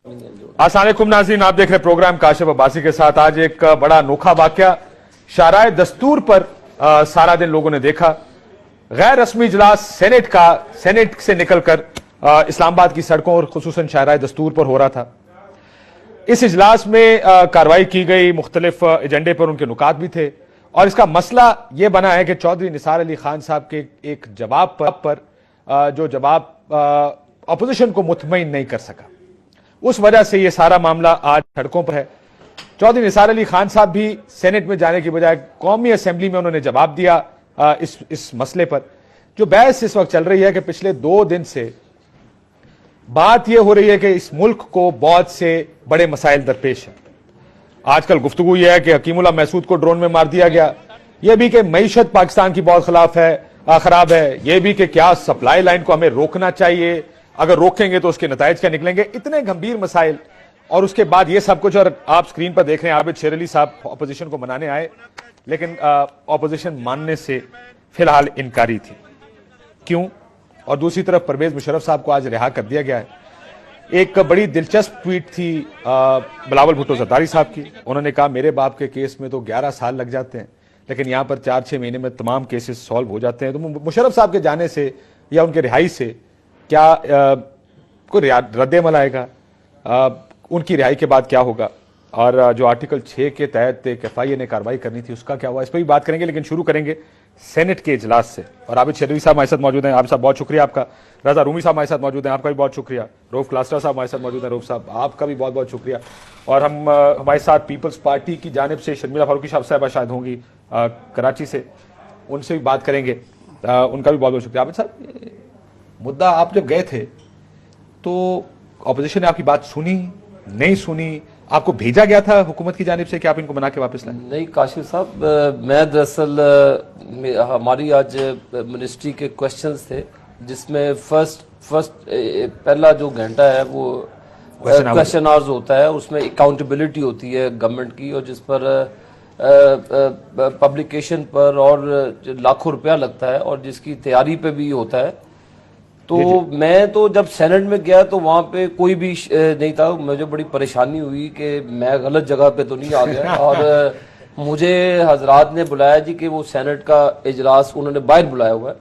अस्सलाम वालेकुम नाज़रीन, आप देख रहे प्रोग्राम काशिफ अब्बासी के साथ। आज एक बड़ा अनोखा वाकया शाहराए दस्तूर पर सारा दिन लोगों ने देखा। गैर रस्मी इजलास सेनेट से निकलकर इस्लामाबाद की सड़कों और खुसूसन शाहराए दस्तूर पर हो रहा था। इस इजलास में कार्रवाई की गई, मुख्तलिफ एजेंडे पर उनके नुकात भी थे और इसका मसला यह बना है कि चौधरी निसार अली खान साहब के एक जवाब पर जो जवाब अपोजिशन को मुतमईन नहीं कर सका, उस वजह से यह सारा मामला आज सड़कों पर है। चौधरी निसार अली खान साहब भी सेनेट में जाने की बजाय कौमी असेंबली में उन्होंने जवाब दिया इस मसले पर। जो बहस इस वक्त चल रही है कि पिछले 2 दिन से बात यह हो रही है कि इस मुल्क को बहुत से बड़े मसाइल दरपेश हैं। आजकल गुफ्तगू यह है कि हकीमुल्लाह महसूद को ड्रोन में मार दिया गया, यह भी कि मईशत पाकिस्तान की बहुत खराब है, यह भी कि क्या सप्लाई लाइन को हमें रोकना चाहिए, अगर रोकेंगे तो उसके नताइज क्या निकलेंगे। इतने गंभीर मसाइल और उसके बाद ये सब कुछ। और आप स्क्रीन पर देख रहे हैं आबिद शेर अली साहब अपोजिशन को मनाने आए, लेकिन अपोजिशन मानने से फिलहाल इनकारी थी। क्यों? और दूसरी तरफ परवेज मुशर्रफ साहब को आज रिहा कर दिया गया है। एक बड़ी दिलचस्प ट्वीट थी बिलावल भुट्टो ज़रदारी साहब की। उन्होंने कहा मेरे बाप के केस में तो 11 साल लग जाते हैं, लेकिन यहां पर 4-6 महीने में तमाम केसेस सॉल्व हो जाते हैं। तो मुशर्रफ साहब के जाने से या उनके रिहाई से क्या कोई रद्द-ए-अमल आएगा? उनकी रिहाई के बाद क्या होगा? और जो आर्टिकल 6 के तहत एक FIA ने कार्रवाई करनी थी उसका क्या हुआ, इस पर भी बात करेंगे। लेकिन शुरू करेंगे सेनेट के इजलास से। और आबिद शेर अली साहब हमारे साथ मौजूद हैं। आप साहब बहुत शुक्रिया आपका। रजा रूमी साहब हमारे साथ मौजूद हैं, आपका भी बहुत शुक्रिया। रऊफ क्लास्टर साहब हमारे साथ मौजूद हैं, रऊफ साहब आपका भी बहुत बहुत शुक्रिया। और हमारे साथ पीपल्स पार्टी की जानिब से शर्मिला फारूकी साहब शायद होंगी कराची से, उनसे भी बात करेंगे, उनका भी बहुत बहुत शुक्रिया। आबिद साहब, मुद्दा आप जब गए थे तो अपोजिशन ने आपकी बात सुनी, नहीं सुनी? आपको भेजा गया था हुकूमत की जानिब से कि आप इनको बना के वापस लाएं? नहीं काशिफ साहब, मैं दरअसल हमारी आज मिनिस्ट्री के क्वेश्चंस थे जिसमें फर्स्ट पहला जो घंटा है वो क्वेश्चन आवर्स होता है, उसमें अकाउंटेबिलिटी होती है गवर्नमेंट की, और जिस पर पब्लिकेशन पर और लाखों रुपया लगता है और जिसकी तैयारी पे भी होता है। तो मैं तो जब सेनेट में गया तो वहां पे कोई भी नहीं था। मुझे बड़ी परेशानी हुई कि मैं गलत जगह पे तो नहीं आ गया। और मुझे हजरात ने बुलाया जी कि वो सेनेट का इजलास उन्होंने बाहर बुलाया हुआ है,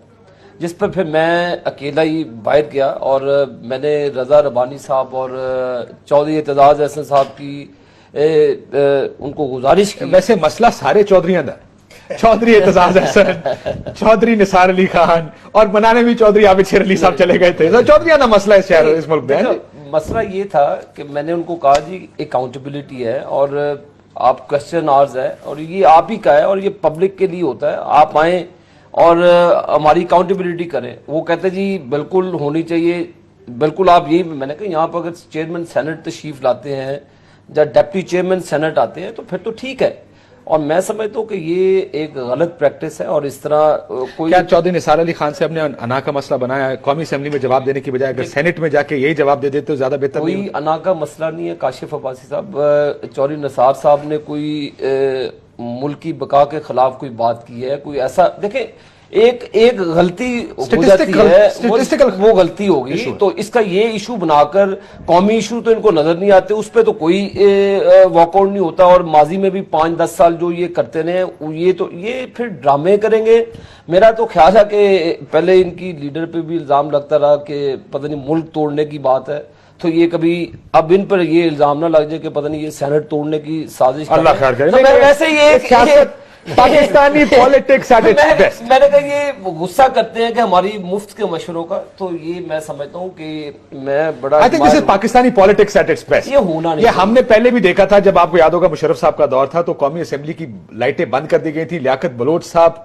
जिस पर फिर मैं अकेला ही बाहर गया और मैंने रजा रबानी साहब और चौधरी एतजाज अहसन साहब की उनको गुजारिश की। वैसे मसला सारे चौधरियां दा, चौधरी एतजाज अहसन, चौधरी निसार अली खान और बनाने भी चौधरी आबिद शेर अली साहब चले गए थे। तो चौधरियां ना मसला इस शहर इस मुल्क में। मसला ये था कि मैंने उनको कहा जी अकाउंटेबिलिटी है और आप क्वेश्चन आवर्स है और ये आप ही का है और ये पब्लिक के लिए होता है, आप आए और हमारी अकाउंटेबिलिटी करें। वो कहते जी बिल्कुल होनी चाहिए, बिल्कुल आप यही। मैंने कहा यहाँ पर अगर चेयरमैन सेनेट तशरीफ लाते हैं या डिप्टी चेयरमैन सेनेट आते हैं तो फिर तो ठीक है। और मैं समझता हूँ कि ये एक गलत प्रैक्टिस है और इस तरह कोई। क्या चौधरी निसार अली खान से अपने अना का मसला बनाया है? कौमी असेंबली में जवाब देने की बजाय अगर सेनेट में जाके यही जवाब दे देते तो ज्यादा बेहतर। कोई अना का मसला नहीं है काशिफ अब्बासी साहब। चौधरी निसार साहब ने कोई मुल्क की बका के खिलाफ कोई बात की है, कोई ऐसा देखें एक गलती हो जाती है, वो गलती होगी तो इसका ये इशू बनाकर कौमी इशू तो इनको नजर नहीं आते, उस पर तो कोई वॉकआउट नहीं होता। और माजी में भी 5-10 साल जो ये करते रहे, ये फिर ड्रामे करेंगे। मेरा तो ख्याल है कि पहले इनकी लीडर पे भी इल्जाम लगता रहा कि पता नहीं मुल्क तोड़ने की बात है, तो ये कभी अब इन पर ये इल्जाम ना लग जाए कि पता नहीं ये सेनेट तोड़ने की साजिश। अल्लाह खैर करे। तो वैसे ये Pakistani politics at its best. मैंने कहा ये गुस्सा करते हैं कि हमारी मुफ्त के मशवरों का, तो ये मैं समझता हूँ कि मैं बड़ा I think this is Pakistani politics at its best. ये होना नहीं। ये हमने पहले भी देखा था, जब आपको याद होगा मुशर्रफ साहब का दौर था तो कौमी असेंबली की लाइटें बंद कर दी गई थी। लियाकत बलोच साहब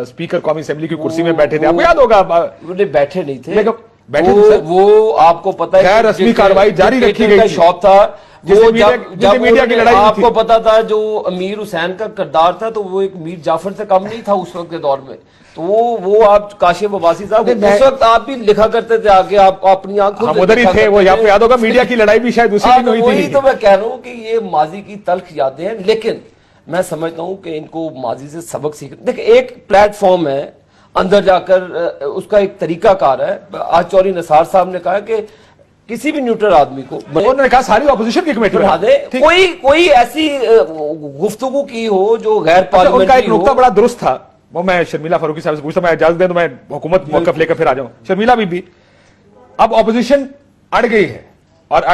स्पीकर कौमी असेंबली की कुर्सी में बैठे थे, आपको याद होगा? बैठे नहीं थे, बैठे वो आपको पता है गैर रस्मी कार्रवाई जारी रखी गई। शौक था वो जब मीडिया की लड़ाई आपको पता था जो अमीर हुसैन का किरदार था तो वो एक मीर जाफर से कम नहीं था उस वक्त के दौर में। तो वो आप काशिफ अब्बासी साहब उस वक्त आप भी लिखा करते थे आगे, आप अपनी आंखों से उधर ही थे। वो आपको याद होगा मीडिया की लड़ाई भी शायद उसी दिन हुई थी। वही तो मैं कह रहा हूँ कि ये माजी की तल्ख यादें हैं, लेकिन मैं समझता हूँ कि इनको माजी से सबक सीख। देखिए एक प्लेटफॉर्म है, अंदर जाकर उसका एक तरीकाकार है। आज चौधरी निसार साहब ने कहा कि किसी भी न्यूट्रल आदमी को उन्होंने कहा सारी अपोजिशन की कमेटी बढ़ा दे, कोई ऐसी गुफ्तगू की हो जो गैर उनका पार्लियामेंट्री एक नुकता बड़ा दुरुस्त था, वो मैं शर्मिला फारूकी साहब से पूछता, मैं इजाजत दें तो मैं हुकूमत मौकफ लेकर फिर आ जाऊं। शर्मिला बीबी, अब ऑपोजिशन अड़ गई है और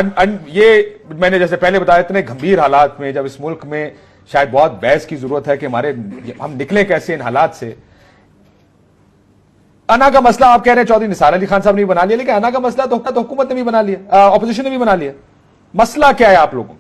ये मैंने जैसे पहले बताया, इतने गंभीर हालात में जब इस मुल्क में शायद बहुत बहस की जरूरत है कि हम निकले कैसे इन हालात से। अना का मसला आप कह रहे हैं चौधरी निसार अली खान साहब ने भी बना लिया, लेकिन अना का मसला तो हुकूमत ने भी बना लिया, ऑपोजिशन ने भी बना लिया। मसला क्या है आप लोगों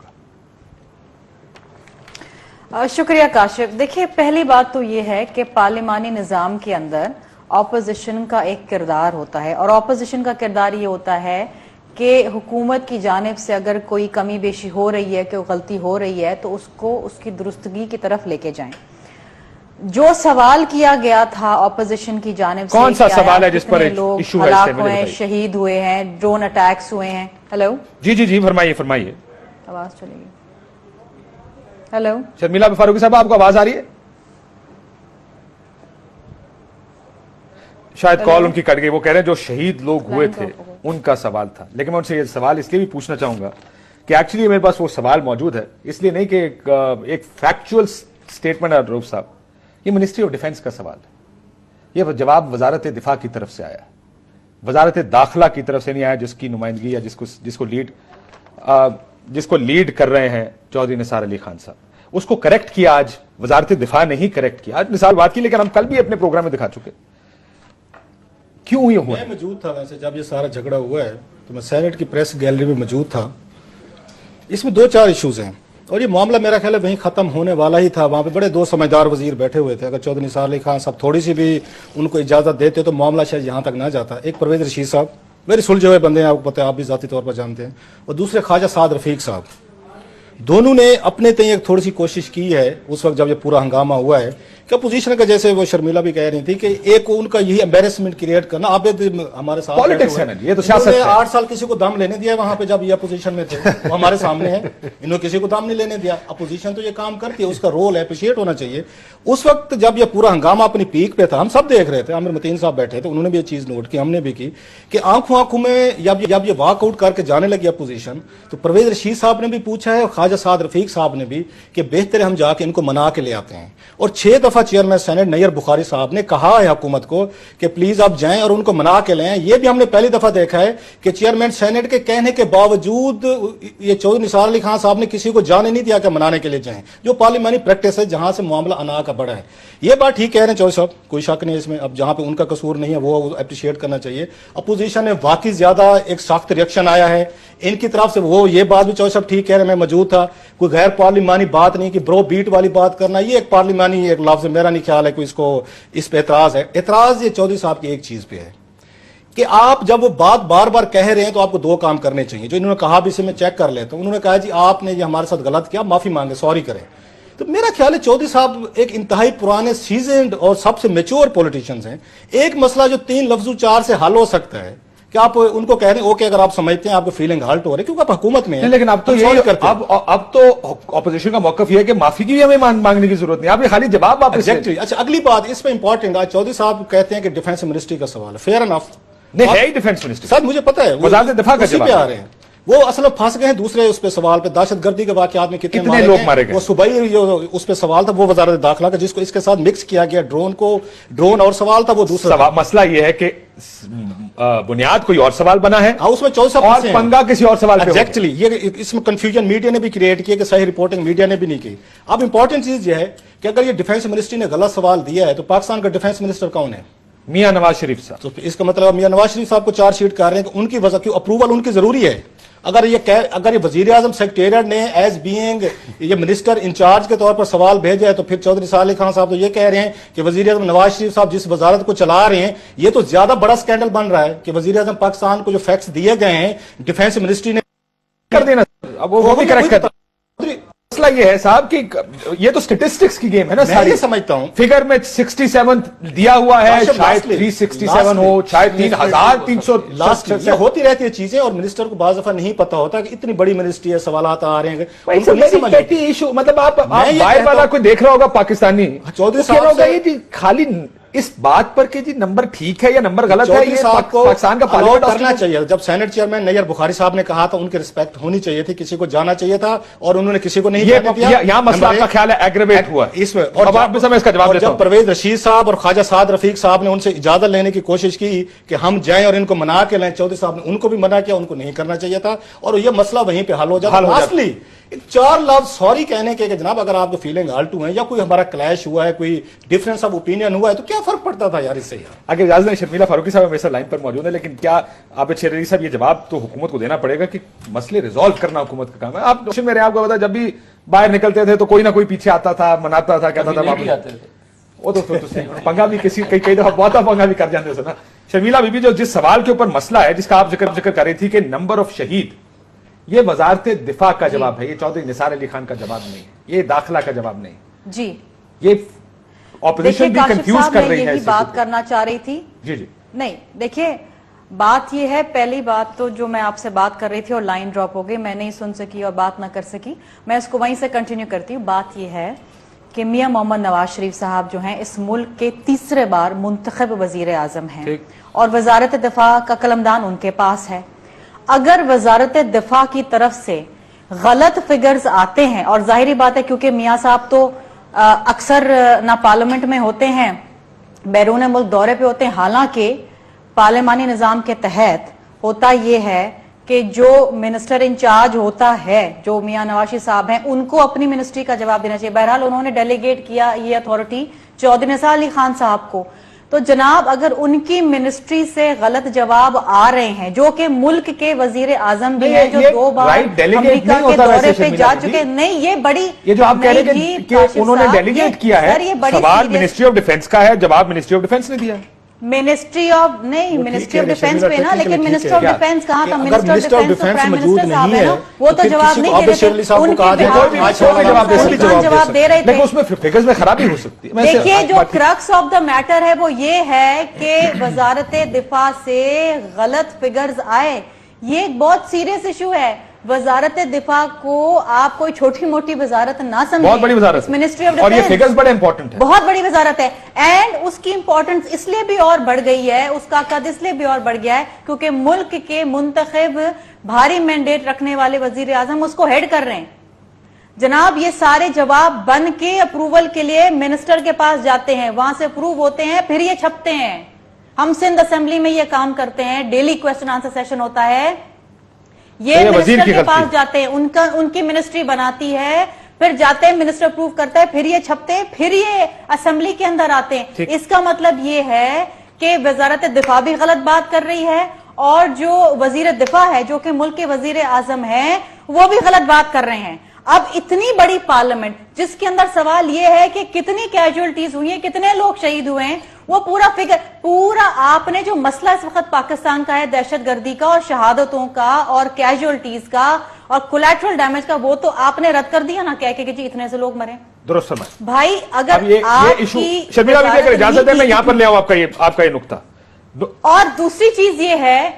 का? शुक्रिया काशिफ। देखिए, पहली बात तो ये है कि पार्लिमानी निज़ाम के अंदर ऑपोजिशन का एक किरदार होता है, और ऑपोजिशन का किरदार ये होता है कि हुकूमत की जानिब से अगर कोई कमी बेशी हो रही है, कोई गलती हो रही है, तो उसको उसकी दुरुस्तगी की तरफ लेके जाएं। जो सवाल किया गया था ऑपोजिशन की जानिब से, कौन सा सवाल है जिस पर लोग इशू है, हलाक हुए, शहीद हुए हैं, ड्रोन अटैक्स हुए हैं। हेलो जी फरमाइए, आवाज चलेगी। हेलो शर्मिला फारूकी साहब, आपको आवाज आ रही है? शायद कॉल उनकी कट गई। वो कह रहे हैं जो शहीद लोग हुए थे उनका सवाल था, लेकिन मैं उनसे ये सवाल इसलिए भी पूछना चाहूंगा कि एक्चुअली मेरे पास वो सवाल मौजूद है, इसलिए नहीं कि एक फैक्चुअल स्टेटमेंट है रूफ साहब, ये मिनिस्ट्री ऑफ डिफेंस का सवाल है। ये जवाब वजारत दिफा की तरफ से आया, वजारत दाखिला की तरफ से नहीं आया, जिसकी नुमाइंदगी या जिसको लीड कर रहे हैं चौधरी निसार अली खान साहब। उसको करेक्ट किया आज वजारत दिफा ने ही करेक्ट किया। आज निसार बात की, लेकिन हम कल भी अपने प्रोग्राम में दिखा चुके क्यों ये हुआ। मैं मौजूद था वैसे जब ये सारा झगड़ा हुआ है, तो मैं सेनेट की प्रेस गैलरी में मौजूद था। इसमें 2-4 इश्यूज हैं और ये मामला मेरा ख्याल है वहीं खत्म होने वाला ही था। वहां पे बड़े 2 समझदार वजीर बैठे हुए थे। अगर चौधरी निसार अली खान साहब थोड़ी सी भी उनको इजाजत देते तो मामला शायद यहाँ तक ना जाता। एक परवेज रशीद साहब मेरे सुलझे हुए बंदे हैं, आपको पता है, आप भी जाती तौर पर जानते हैं, और दूसरे ख्वाजा साद रफीक साहब। दोनों ने अपने तय एक थोड़ी सी कोशिश की है उस वक्त जब ये पूरा हंगामा हुआ है कि अपोजिशन का, जैसे वो शर्मिला भी कह रही थी कि एक उनका यही एम्बेरसमेंट क्रिएट करना। आप हमारे साथ पॉलिटिक्स है ना, ये तो सियासत है। 8 साल किसी को दम लेने दिया वहां पे जब ये अपोजिशन में थे, वो हमारे सामने है। इन्होंने किसी को दम नहीं लेने दिया। अपोजिशन तो ये काम करती है, उसका रोल अप्रिशिएट होना चाहिए। उस वक्त जब ये पूरा हंगामा अपनी पीक पे था, हम सब देख रहे थे, आमिर मतीन साहब बैठे थे, उन्होंने भी ये चीज नोट की, हमने भी की कि आंखों में जब ये वॉकआउट करके जाने लगी अपोजिशन, तो परवेज रशीद साहब ने भी पूछा है और ख्वाजा साद रफीक साहब ने भी कि बेहतर है हम जाके इनको मना के ले आते हैं। और 6 दफा चेयरमैन सेनेट नैयर बुखारी साहब ने कहा है हुकूमत को कि प्लीज आप जाएं और उनको मना के लें। ये भी हमने पहली दफा देखा है कि चेयरमैन सेनेट के कहने के बावजूद ये चौधरी निसार अली खान साहब ने किसी को जाने नहीं दिया कि मनाने के लिए जाएं, जो पार्लियामानी प्रैक्टिस है, जहां से मामला अना का बड़ा है। ये बात ठीक कह रहे हैं चौधरी साहब, कोई शक नहीं इसमें। अब जहां पे उनका कसूर नहीं है वो अप्रिशिएट करना चाहिए। अपोजिशन ने वाकई ज्यादा एक सख्त रिएक्शन आया है इनकी तरफ से, वो ये बात भी चौधरी साहब ठीक कह रहे हैं, मैं मौजूद था। कोई गैर पार्लिमानी बात नहीं कि ब्रो बीट वाली बात करना, ये एक पार्लिमानी एक लफ्ज मेरा नहीं ख्याल है कोई इसको इस पे एतराज है। एतराज ये चौधरी साहब की एक चीज पे है कि आप जब वो बात बार बार कह रहे हैं तो आपको 2 काम करने चाहिए, जो इन्होंने कहा भी इसे मैं चेक कर लेता हूं। उन्होंने कहा जी आपने ये हमारे साथ गलत किया, माफी मांगे, सॉरी करें। तो मेरा ख्याल है चौधरी साहब एक इंतहाई पुराने सीजनड और सबसे मैच्योर पॉलिटिशियंस हैं। एक मसला जो 3 लफ्जों 4 से हल हो सकता है कि आप उनको कह रहे हैं ओके, अगर आप समझते हैं आपको फीलिंग हर्ट हो रही है क्योंकि आप हुकूमत में हैं, लेकिन अब तो ये अब तो ऑपोजिशन का मौकफ ये है कि माफी की भी हमें मांगने की जरूरत नहीं, आप ये खाली जवाब वापस। अच्छा, अगली बात इस पे इंपॉर्टेंट है, चौधरी साहब कहते हैं कि डिफेंस मिनिस्ट्री का सवाल है, फेयर एनफ नहीं है ही डिफेंस मिनिस्ट्री। सर मुझे पता है वजारत दिफा का जवाब आ रहे हैं, वो असल में फंस गए हैं दूसरे उस पे सवाल पे, दहशतगर्दी के वाकयात में कितने लोग मारे गए। वो सुबह ही जो उस पे सवाल था वो वजारत दाखिला का, जिसको इसके साथ मिक्स किया गया, ड्रोन और सवाल था वो दूसरा। मसला ये है कि बुनियाद कोई और सवाल बना है, उसमें 14 और पंगा किसी और सवाल पे। एग्जैक्टली, ये इसमें कंफ्यूजन मीडिया ने भी क्रिएट किया कि सही रिपोर्टिंग मीडिया ने भी नहीं की। अब इंपॉर्टेंट चीज ये है कि अगर ये डिफेंस मिनिस्ट्री ने गलत सवाल दिया है तो पाकिस्तान का डिफेंस मिनिस्टर कौन है? मियां नवाज शरीफ साहब। तो इसका मतलब मियां नवाज शरीफ साहब को चार्जशीट कर रहे हैं कि उनकी वजह की अप्रूवल उनकी जरूरी है। अगर ये वजीर आजम सेक्रेटेरिएट ने एज बीइंग ये मिनिस्टर इंचार्ज के तौर पर सवाल भेजा है, तो फिर चौधरी निसार अली खान साहब तो ये कह रहे हैं कि वजीर आजम नवाज शरीफ साहब जिस वजारत को चला रहे हैं, ये तो ज्यादा बड़ा स्कैंडल बन रहा है कि वजीर आजम पाकिस्तान को जो फैक्ट्स दिए गए हैं डिफेंस मिनिस्ट्री ने कर देना। अब वो भी करेक्ट करता। मसला ये है साहब कि ये तो स्टैटिस्टिक्स की गेम है ना, मैं ये समझता हूं। फिगर में 67 दिया हुआ है, शायद 367 हो, शायद 3300 लास्ट होती रहती है चीजें, और मिनिस्टर को बाज़ दफा नहीं पता होता कि इतनी बड़ी मिनिस्ट्री है, सवालात आ रहे हैं इशू। मतलब आप बाहर वाला कोई देख रहा होगा पाकिस्तानी, चौधरी साहब खाली इस बात पर कि जी नंबर ठीक है या नंबर गलत है, चौधरी ये साहब को पाकिस्तान का allow पार्लियामेंट करना चाहिए। जब सेनेट चेयरमैन नैयर बुखारी साहब ने कहा था उनकी रिस्पेक्ट होनी चाहिए थी, किसी को जाना चाहिए था और उन्होंने किसी को नहीं जाने दिया। यहाँ मसला आपका ख्याल है एग्रेवेट हुआ इसमें। अब आप भी समय इसका जवाब देता जब हूं। परवेज रशीद साहब और ख्वाजा साद रफीक साहब ने उनसे इजाजत लेने की कोशिश की कि हम जाएं और इनको मना के लाएं, चौधरी साहब ने उनको भी मना किया, उनको नहीं करना चाहिए था और ये मसला वहीं पे हल हो जाता। लास्टली 4 लफ्ज सॉरी कहने के कि जनाब अगर आपको फीलिंग आल्टू है या कोई हमारा क्लैश हुआ है, कोई डिफरेंस ऑफ ओपिनियन हुआ है, तो क्या फर्क पड़ता था यार इससे यार। आगे इजाजत दें, शर्मिला फारूकी साहब हमेशा लाइन पर मौजूद है, लेकिन क्या आबिद शेर साहब ये जवाब तो हुकूमत को देना पड़ेगा कि मसले रिजॉल्व करना हुकूमत का काम है। आप क्वेश्चन में आपको पता जब भी बाहर निकलते थे तो कोई ना कोई पीछे आता था, मनाता था, कहता था नहीं आते थे। वो तो पंगा भी किसी कई दफा बहुत पंगा भी कर जाते थे ना। शर्मिला बीबी, जो जिस सवाल के ऊपर मसला है जिसका आप जिक्र कर रही थी कि नंबर ऑफ शहीद, ये वजारत दिफा का जवाब है, ये चौधरी निसार अली खान का जवाब नहीं है, ये दाखिला का जवाब नहीं जी। ये ऑपोजिशन भी काशिफ कंफ्यूज साहब, कर मैं रही है यही इस बात issue को। करना चाह रही थी। जी जी नहीं, देखिए बात ये है, पहली बात तो जो मैं आपसे बात कर रही थी और लाइन ड्रॉप हो गई, मैं नहीं सुन सकी और बात ना कर सकी, मैं इसको वहीं से कंटिन्यू करती हूँ। बात ये है कि मियां मोहम्मद नवाज शरीफ साहब जो हैं इस मुल्क के तीसरे बार मुंतखब वजीर आजम हैं और वजारत दिफा का कलमदान उनके पास है। अगर वजारत दिफा की तरफ से गलत फिगर्स आते हैं, और जाहिर बात है क्योंकि मियां साहब तो अक्सर ना पार्लियामेंट में होते हैं, बैरून मुल्क दौरे पे होते हैं, हालांकि पार्लियामानी निजाम के तहत होता यह है कि जो मिनिस्टर इंचार्ज होता है, जो मियां नवाज साहब हैं, उनको अपनी मिनिस्ट्री का जवाब देना चाहिए। बहरहाल उन्होंने डेलीगेट किया ये अथॉरिटी चौधरी निसार अली खान साहब को, तो जनाब अगर उनकी मिनिस्ट्री से गलत जवाब आ रहे हैं, जो कि मुल्क के वजीर आजम भी हैं, जो 2 बार अमेरिका के दौरे पे जा चुके, नहीं ये बड़ी, ये जो आप कह रहे हैं कि उन्होंने डेलीगेट किया है, सवाल मिनिस्ट्री ऑफ डिफेंस का है, जवाब मिनिस्ट्री ऑफ डिफेंस ने दिया है। मिनिस्ट्री ऑफ नहीं, मिनिस्ट्री ऑफ डिफेंस पे ना, लेकिन मिनिस्टर ऑफ डिफेंस कहाँ था? मिनिस्टर ऑफ डिफेंस तो प्राइम मिनिस्टर साहब है ना, वो तो जवाब नहीं दे रहे थे, उनके जवाब दे रहे थे। उसमें फिगर्स में खराबी हो सकती है। देखिए जो क्रक्स ऑफ द मैटर है वो ये है कि वजारत दिफा से गलत फिगर्स आए, ये एक बहुत सीरियस इशू है। वजारत दिफा को आप कोई छोटी मोटी वजारत ना समझें, बहुत बड़ी वजारत, मिनिस्ट्री ऑफ और ये फिगर्स बड़े इंपॉर्टेंट है, बहुत बड़ी वजारत है। एंड उसकी इंपॉर्टेंस इसलिए भी और बढ़ गई है, उसका कद इसलिए भी और बढ़ गया है क्योंकि मुल्क के मुंतखब भारी मैंडेट रखने वाले वजीर आजम उसको हेड कर रहे हैं। जनाब ये सारे जवाब बन के अप्रूवल के लिए मिनिस्टर के पास जाते हैं, वहां से अप्रूव होते हैं, फिर ये छपते हैं। हम सिंध असेंबली में ये काम करते हैं, डेली क्वेश्चन आंसर सेशन होता है, ये मिनिस्टर के पास जाते हैं, उनकी मिनिस्ट्री बनाती है, फिर जाते हैं, मिनिस्टर अप्रूव करता है, फिर ये छपते हैं, फिर ये असेंबली के अंदर आते हैं। इसका मतलब ये है कि वजारत दिफा भी गलत बात कर रही है और जो वजीर दिफा है, जो कि मुल्क के वजीर आजम है, वो भी गलत बात कर रहे हैं। अब इतनी बड़ी पार्लियामेंट जिसके अंदर सवाल यह है कि कितनी कैजुअलिटीज हुई हैं, कितने लोग शहीद हुए हैं, वो पूरा फिगर, पूरा आपने जो मसला इस वक्त पाकिस्तान का है दहशतगर्दी का और शहादतों का और कैजुअलिटीज का और कोलैटरल डैमेज का, वो तो आपने रद्द कर दिया ना, कह के जी इतने से लोग मरे। दुरुस्त समय भाई अगर ये इशू, शर्मिला बीबी अगर इजाजत है मैं यहां पर ले आऊं आपका ये नुक्ता। और दूसरी चीज ये है,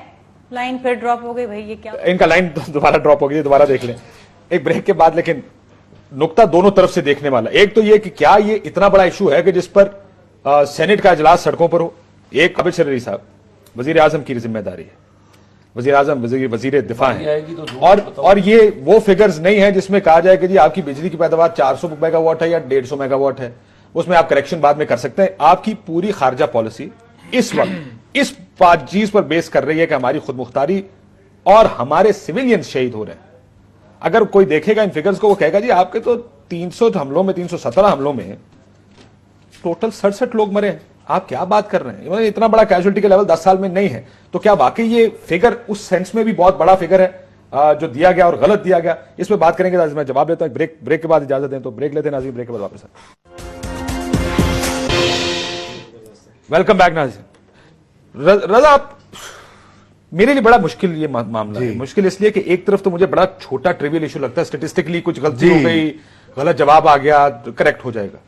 लाइन फिर ड्रॉप हो गई भाई, ये क्या, इनका लाइन दोबारा ड्रॉप हो गई, दोबारा देख लें एक ब्रेक के बाद। लेकिन नुक्ता दोनों तरफ से देखने वाला, एक तो ये कि क्या ये इतना बड़ा इशू है कि जिस पर सेनेट का इजलास सड़कों पर हो। एक आबिद शेर साहब, वजीर आजम की जिम्मेदारी है, वजीर आजम वजीर दिफा है, और ये वो फिगर्स नहीं है जिसमें कहा जाए कि जी आपकी बिजली की पैदावार 400 मेगावाट है या 150 मेगावाट है, उसमें आप करेक्शन बाद में कर सकते हैं। आपकी पूरी खारजा पॉलिसी इस वक्त इस चीज पर बेस कर रही है कि हमारी खुद मुख्तारी और हमारे सिविलियन शहीद हो रहे हैं। अगर कोई देखेगा इन फिगर्स को, वो कहेगा जी आपके तो 300 हमलों में, 317 हमलों में टोटल 67 लोग मरे हैं, आप क्या बात कर रहे हैं? इतना बड़ा कैजुअलिटी का लेवल 10 साल में नहीं है। तो क्या वाकई ये फिगर उस सेंस में भी बहुत बड़ा फिगर है जो दिया गया और गलत दिया गया? इस पर बात करेंगे, मैं जवाब देता हूं। ब्रेक के बाद इजाजत दें तो ब्रेक लेते हैं नाज़रीन, ब्रेक के बाद वापस वेलकम बैक नाज़रीन। रजा, आप मेरे लिए बड़ा मुश्किल ये मामला है। मुश्किल इसलिए कि एक तरफ तो मुझे बड़ा छोटा ट्रिवियल इशू लगता है, स्टेटिस्टिकली कुछ गलती हो गई, गलत जवाब आ गया, करेक्ट हो जाएगा।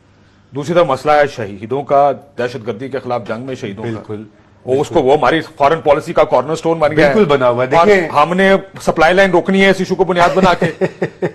दूसरी तरफ मसला है शहीदों का, दहशतगर्दी के खिलाफ जंग में शहीदों का, उसको वो हमारी फॉरेन पॉलिसी का कॉर्नरस्टोन बन गया, बिल्कुल बना हुआ है। देखिए हमने सप्लाई लाइन रोकनी है इस इशू को बुनियाद बना के।